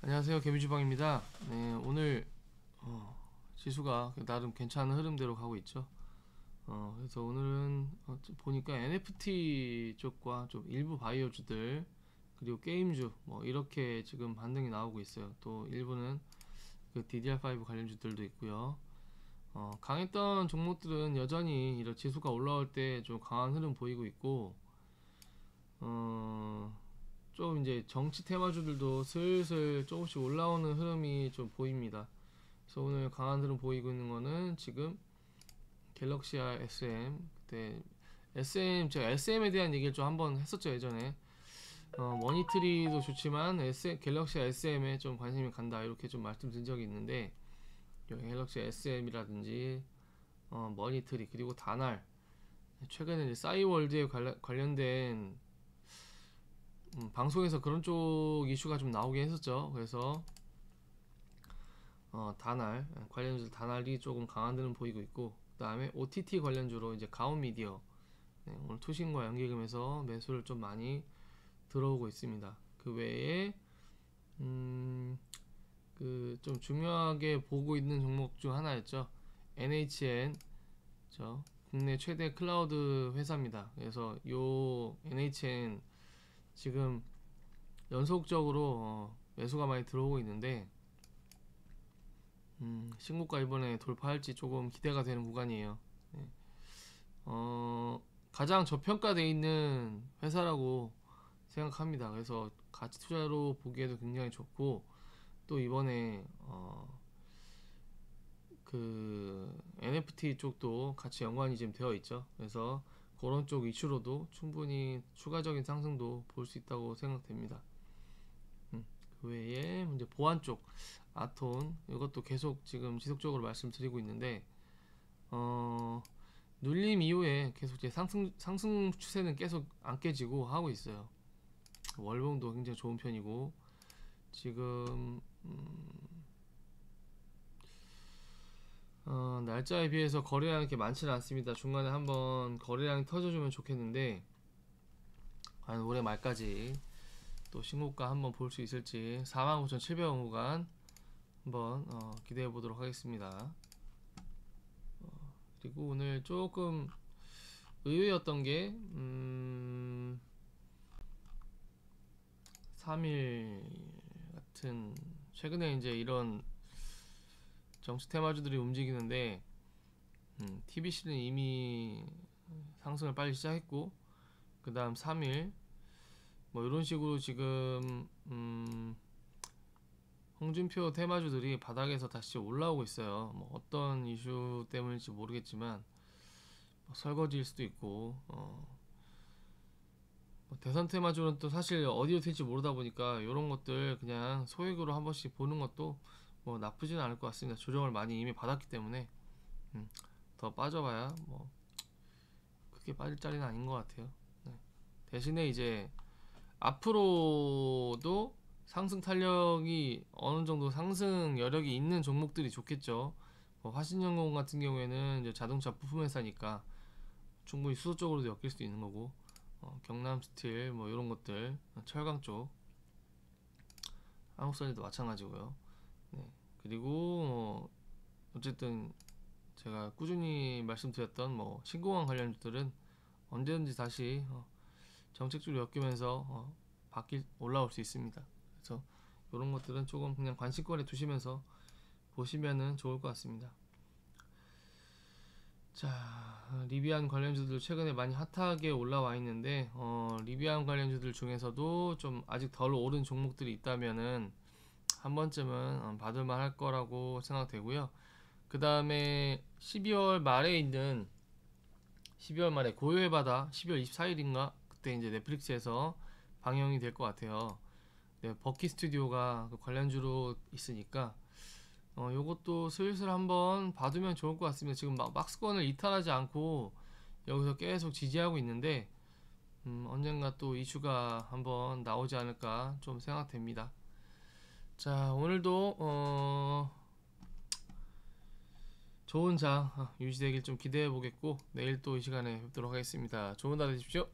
안녕하세요, 개미주방입니다. 네, 오늘 지수가 나름 괜찮은 흐름대로 가고 있죠. 그래서 오늘은 보니까 NFT 쪽과 좀 일부 바이오주들 그리고 게임주 뭐 이렇게 지금 반등이 나오고 있어요. 또 일부는 그 DDR5 관련주들도 있고요. 강했던 종목들은 여전히 이런 지수가 올라올 때 좀 강한 흐름 보이고 있고, 어, 좀 이제 정치 테마주들도 슬슬 조금씩 올라오는 흐름이 좀 보입니다. 그래서 오늘 강한 흐름 보이고 있는 거는 지금 갤럭시아 SM. 그때 SM, 제가 SM에 대한 얘기를 좀 한번 했었죠, 예전에. 머니트리도 좋지만 갤럭시 SM에 좀 관심이 간다, 이렇게 좀 말씀드린 적이 있는데, 갤럭시 SM이라든지 머니트리, 그리고 다날, 최근에 이제 싸이월드에 관련된 방송에서 그런 쪽 이슈가 좀 나오긴 했었죠. 그래서 다날 관련주 다날이 조금 강한 데는 보이고 있고, 그 다음에 OTT 관련주로 이제 가온미디어, 네, 오늘 투신과 연계금에서 매수를 좀 많이 들어오고 있습니다. 그 외에 그 좀 중요하게 보고 있는 종목 중 하나였죠. NHN, 국내 최대 클라우드 회사입니다. 그래서 요 NHN 지금 연속적으로 매수가 많이 들어오고 있는데, 신고가 이번에 돌파할지 조금 기대가 되는 구간이에요. 네. 가장 저평가되어 있는 회사라고 생각합니다. 그래서 가치 투자로 보기에도 굉장히 좋고, 또 이번에 그 NFT 쪽도 같이 연관이 지금 되어 있죠. 그래서 그런 쪽 이슈로도 충분히 추가적인 상승도 볼 수 있다고 생각됩니다. 그 외에 이제 보안 쪽 아톤, 이것도 계속 지금 지속적으로 말씀드리고 있는데, 눌림 이후에 계속 이제 상승 추세는 계속 안 깨지고 하고 있어요. 월봉도 굉장히 좋은 편이고, 지금 날짜에 비해서 거래량이 이렇게 많지는 않습니다. 중간에 한번 거래량이 터져주면 좋겠는데, 과연 올해 말까지 또 신고가 한번 볼 수 있을지 49,700원 구간 한번 기대해 보도록 하겠습니다. 그리고 오늘 조금 의외였던 게 3일 같은, 최근에 이제 이런 정치 테마주들이 움직이는데, TBC는 이미 상승을 빨리 시작했고, 그 다음 3일 뭐 이런 식으로 지금 홍준표 테마주들이 바닥에서 다시 올라오고 있어요. 뭐 어떤 이슈 때문일지 모르겠지만 뭐 설거지일 수도 있고, 뭐 대선 테마주는 또 사실 어디로 튈지 모르다 보니까 이런 것들 그냥 소액으로 한 번씩 보는 것도 뭐 나쁘지는 않을 것 같습니다. 조정을 많이 이미 받았기 때문에 더 빠져봐야 뭐 크게 빠질 자리는 아닌 것 같아요. 네. 대신에 이제 앞으로도 상승 탄력이 어느 정도 상승 여력이 있는 종목들이 좋겠죠. 뭐 화신연공 같은 경우에는 이제 자동차 부품 회사니까 충분히 수소적으로도 엮일 수도 있는 거고, 경남스틸 뭐 이런 것들, 철강 쪽, 한국선에도 마찬가지고요. 네. 그리고 어쨌든 제가 꾸준히 말씀드렸던 뭐 신공항 관련주들은 언제든지 다시 정책주로 엮이면서 올라올 수 있습니다. 그래서 이런 것들은 조금 그냥 관심권에 두시면서 보시면은 좋을 것 같습니다. 자, 리비안 관련주들 최근에 많이 핫하게 올라와 있는데, 리비안 관련주들 중에서도 좀 아직 덜 오른 종목들이 있다면은 한 번쯤은 받을만 할 거라고 생각되고요. 그 다음에 12월 말에 있는, 12월 말에 고요의 바다, 12월 24일인가 그때 이제 넷플릭스에서 방영이 될 것 같아요. 네, 버키 스튜디오가 그 관련주로 있으니까 요것도 슬슬 한번 봐두면 좋을 것 같습니다. 지금 막스권을 이탈하지 않고 여기서 계속 지지하고 있는데, 언젠가 또 이슈가 한번 나오지 않을까 좀 생각됩니다. 자, 오늘도 좋은 장 유지되길 좀 기대해 보겠고, 내일 또 이 시간에 뵙도록 하겠습니다. 좋은 하루 되십시오.